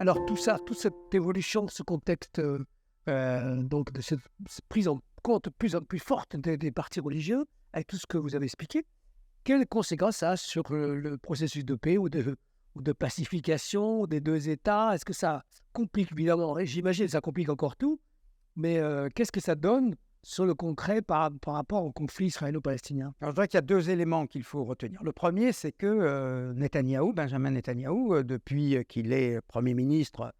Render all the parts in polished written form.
Alors tout ça, toute cette évolution, ce contexte, donc de cette prise en compte de plus en plus forte des partis religieux, avec tout ce que vous avez expliqué, quelles conséquences ça a sur, le processus de paix ou de pacification des 2 États? Est-ce que ça complique évidemment, et j'imagine ça complique encore tout, mais, qu'est-ce que ça donne sur le concret par rapport au conflit israélo-palestinien? Alors, je dirais qu'il y a 2 éléments qu'il faut retenir. Le premier, c'est que, Benjamin Netanyahou, depuis, qu'il est Premier ministre,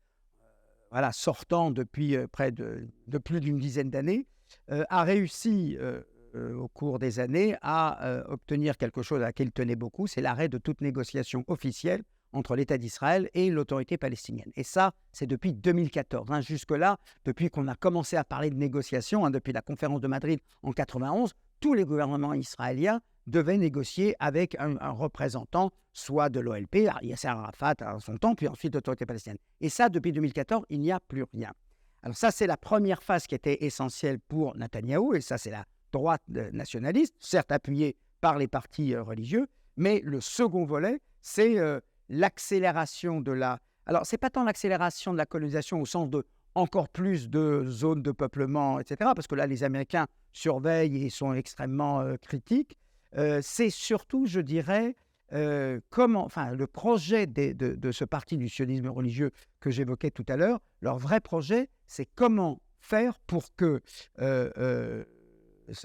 voilà, sortant depuis, près de plus d'une dizaine d'années, a réussi, au cours des années à, obtenir quelque chose à laquelle il tenait beaucoup, c'est l'arrêt de toute négociation officielle entre l'État d'Israël et l'autorité palestinienne. Et ça, c'est depuis 2014, hein. Jusque-là, depuis qu'on a commencé à parler de négociations, hein, depuis la conférence de Madrid en 91, tous les gouvernements israéliens devaient négocier avec un représentant, soit de l'OLP, Yasser Arafat à son temps, puis ensuite l'autorité palestinienne. Et ça, depuis 2014, il n'y a plus rien. Alors ça, c'est la première phase qui était essentielle pour Netanyahou, et ça, c'est la droite nationaliste, certes appuyée par les partis religieux, mais le second volet, c'est l'accélération de la... Alors, c'est pas tant l'accélération de la colonisation au sens de encore plus de zones de peuplement, etc., parce que là, les Américains surveillent et sont extrêmement critiques. C'est surtout, je dirais, le projet de ce parti du sionisme religieux que j'évoquais tout à l'heure, leur vrai projet, c'est comment faire pour que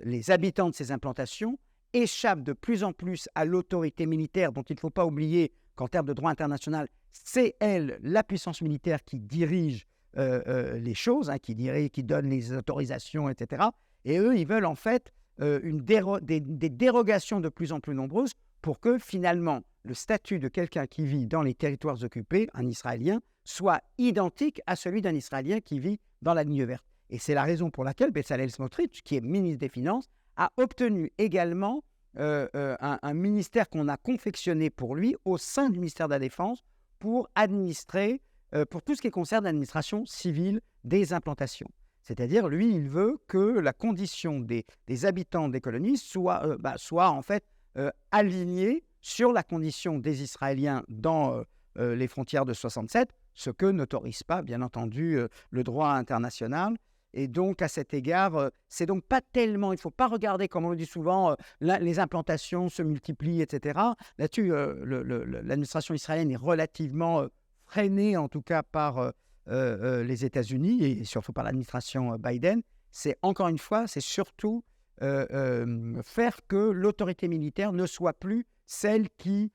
les habitants de ces implantations échappent de plus en plus à l'autorité militaire, dont il ne faut pas oublier qu'en termes de droit international, c'est elle, la puissance militaire, qui dirige les choses, hein, qui donne les autorisations, etc. Et eux, ils veulent en fait des dérogations de plus en plus nombreuses pour que finalement le statut de quelqu'un qui vit dans les territoires occupés, un Israélien, soit identique à celui d'un Israélien qui vit dans la ligne verte. Et c'est la raison pour laquelle Bezalel Smotrich, qui est ministre des Finances, a obtenu également un ministère qu'on a confectionné pour lui au sein du ministère de la Défense pour administrer, pour tout ce qui concerne l'administration civile des implantations. C'est-à-dire, lui, il veut que la condition des habitants des colonies soit en fait alignée sur la condition des Israéliens dans les frontières de 67, ce que n'autorise pas, bien entendu, le droit international. Et donc, à cet égard, c'est donc pas tellement, il ne faut pas regarder, comme on le dit souvent, les implantations se multiplient, etc. Là-dessus, l'administration israélienne est relativement freinée, en tout cas par les États-Unis et surtout par l'administration Biden. C'est encore une fois, c'est surtout faire que l'autorité militaire ne soit plus celle qui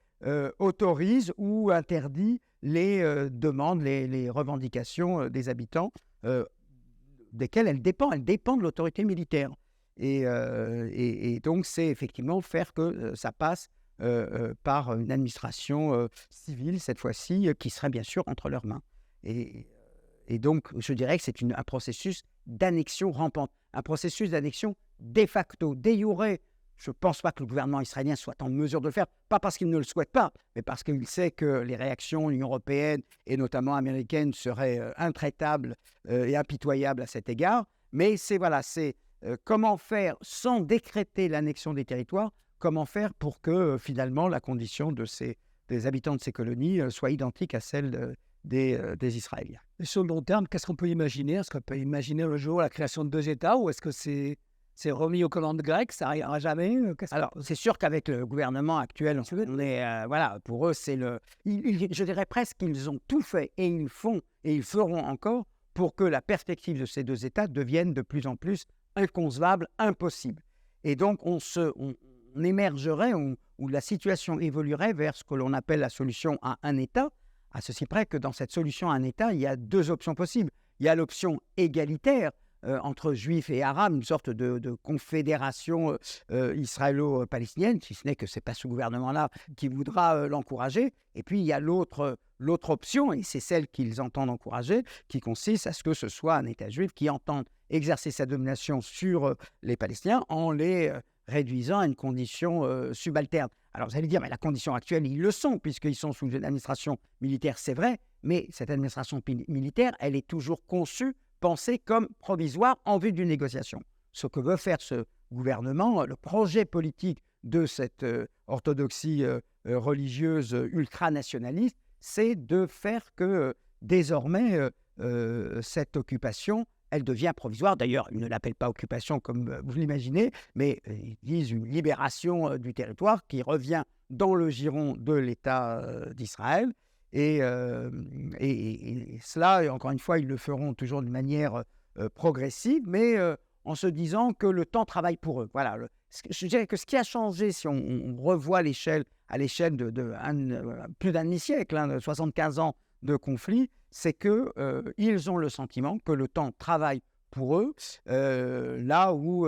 autorise ou interdit les demandes, les revendications des habitants, desquelles elle dépend. Elle dépend de l'autorité militaire. Et donc, c'est effectivement faire que ça passe par une administration civile, cette fois-ci, qui serait bien sûr entre leurs mains. Et donc, je dirais que c'est un processus d'annexion rampante, un processus d'annexion de facto, de jure. Je ne pense pas que le gouvernement israélien soit en mesure de le faire, pas parce qu'il ne le souhaite pas, mais parce qu'il sait que les réactions de l'Union européenne et notamment américaines seraient intraitables et impitoyables à cet égard. Mais c'est comment faire sans décréter l'annexion des territoires, comment faire pour que finalement la condition des habitants de ces colonies soit identique à celle des Israéliens. Et sur le long terme, qu'est-ce qu'on peut imaginer? Est-ce qu'on peut imaginer le jour la création de 2 États, ou est-ce que c'est remis aux commandes grecques, ça n'arrivera jamais? Alors, c'est sûr qu'avec le gouvernement actuel, on est, pour eux, c'est je dirais presque qu'ils ont tout fait, et ils font, et ils feront encore, pour que la perspective de ces 2 États devienne de plus en plus inconcevable, impossible. Et donc, on émergerait, où la situation évoluerait vers ce que l'on appelle la solution à un État, à ceci près que dans cette solution à un État, il y a 2 options possibles. Il y a l'option égalitaire, entre juifs et arabes, une sorte de confédération israélo-palestinienne, si ce n'est que ce n'est pas ce gouvernement-là qui voudra l'encourager. Et puis, il y a l'autre option, et c'est celle qu'ils entendent encourager, qui consiste à ce que ce soit un État juif qui entende exercer sa domination sur les Palestiniens en les réduisant à une condition subalterne. Alors, vous allez dire, mais la condition actuelle, ils le sont, puisqu'ils sont sous une administration militaire, c'est vrai, mais cette administration militaire, elle est toujours conçue, pensée comme provisoire en vue d'une négociation. Ce que veut faire ce gouvernement, le projet politique de cette orthodoxie religieuse ultranationaliste, c'est de faire que désormais, cette occupation, elle devient provisoire. D'ailleurs, ils ne l'appellent pas occupation comme vous l'imaginez, mais ils disent une libération du territoire qui revient dans le giron de l'État d'Israël. Et cela, et encore une fois, ils le feront toujours de manière progressive, mais en se disant que le temps travaille pour eux. Voilà. Je dirais que ce qui a changé, si on revoit à l'échelle de plus d'un demi-siècle, de 75 ans de conflit, c'est qu'ils ont le sentiment que le temps travaille pour eux, là où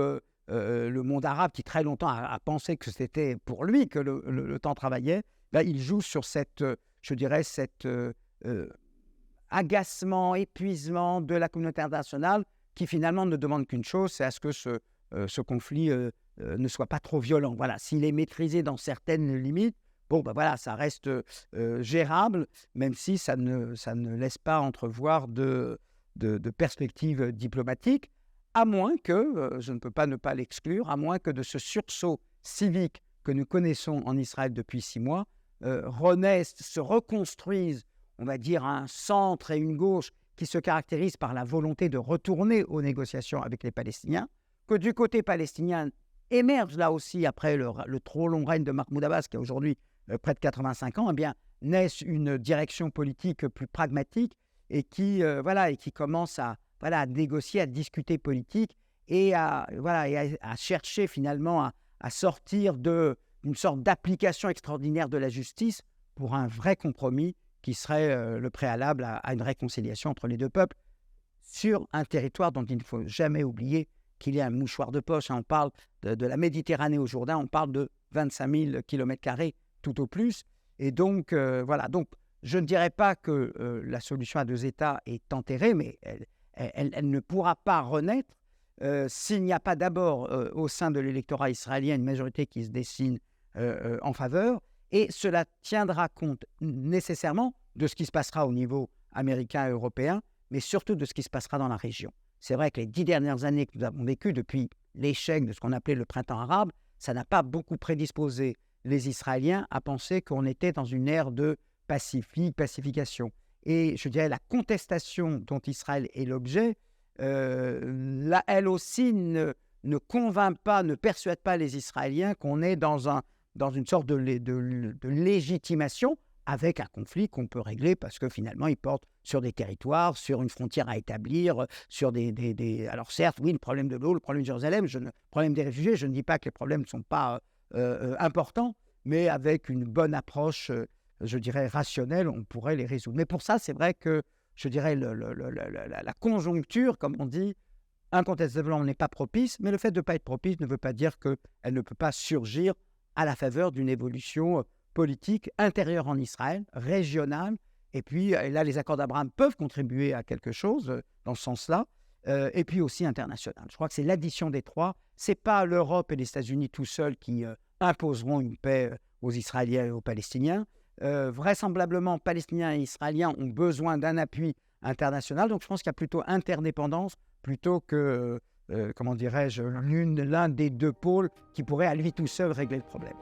le monde arabe, qui très longtemps a pensé que c'était pour lui que le temps travaillait, là, il joue sur cet agacement, épuisement de la communauté internationale, qui finalement ne demande qu'une chose, c'est à ce que ce conflit ne soit pas trop violent. Voilà, s'il est maîtrisé dans certaines limites, bon, ben voilà, ça reste gérable, même si ça ne laisse pas entrevoir de perspectives diplomatiques, à moins que, je ne peux pas ne pas l'exclure, à moins que de ce sursaut civique que nous connaissons en Israël depuis 6 mois, renaissent, se reconstruisent, on va dire, un centre et une gauche qui se caractérisent par la volonté de retourner aux négociations avec les Palestiniens, que du côté palestinien émerge là aussi, après le trop long règne de Mahmoud Abbas, qui a aujourd'hui près de 85 ans, eh bien, naisse une direction politique plus pragmatique et qui commence à négocier, à discuter politique et à chercher finalement à sortir d'une sorte d'application extraordinaire de la justice pour un vrai compromis qui serait le préalable à une réconciliation entre les deux peuples sur un territoire dont il ne faut jamais oublier qu'il y a un mouchoir de poche. On parle de la Méditerranée au Jourdain, on parle de 25 000 km² tout au plus. Et donc, donc je ne dirais pas que la solution à 2 États est enterrée, mais elle ne pourra pas renaître s'il n'y a pas d'abord au sein de l'électorat israélien une majorité qui se dessine en faveur. Et cela tiendra compte nécessairement de ce qui se passera au niveau américain et européen, mais surtout de ce qui se passera dans la région. C'est vrai que les 10 dernières années que nous avons vécues depuis l'échec de ce qu'on appelait le printemps arabe, ça n'a pas beaucoup prédisposé les Israéliens à penser qu'on était dans une ère de pacification. Et je dirais la contestation dont Israël est l'objet, là, elle aussi ne convainc pas, ne persuade pas les Israéliens qu'on est dans une sorte de légitimation avec un conflit qu'on peut régler parce que finalement, il porte sur des territoires, sur une frontière à établir, sur Alors certes, oui, le problème de l'eau, le problème de Jérusalem, le problème des réfugiés, je ne dis pas que les problèmes ne sont pas importants, mais avec une bonne approche, je dirais, rationnelle, on pourrait les résoudre. Mais pour ça, c'est vrai que, je dirais, la conjoncture, comme on dit, incontestablement n'est pas propice, mais le fait de ne pas être propice ne veut pas dire qu'elle ne peut pas surgir à la faveur d'une évolution politique intérieure en Israël, régionale, et puis là, les accords d'Abraham peuvent contribuer à quelque chose dans ce sens-là, et puis aussi international. Je crois que c'est l'addition des trois. Ce n'est pas l'Europe et les États-Unis tout seuls qui imposeront une paix aux Israéliens et aux Palestiniens. Vraisemblablement, Palestiniens et Israéliens ont besoin d'un appui international, donc je pense qu'il y a plutôt interdépendance plutôt que, comment dirais-je, l'un des deux pôles qui pourrait à lui tout seul régler le problème.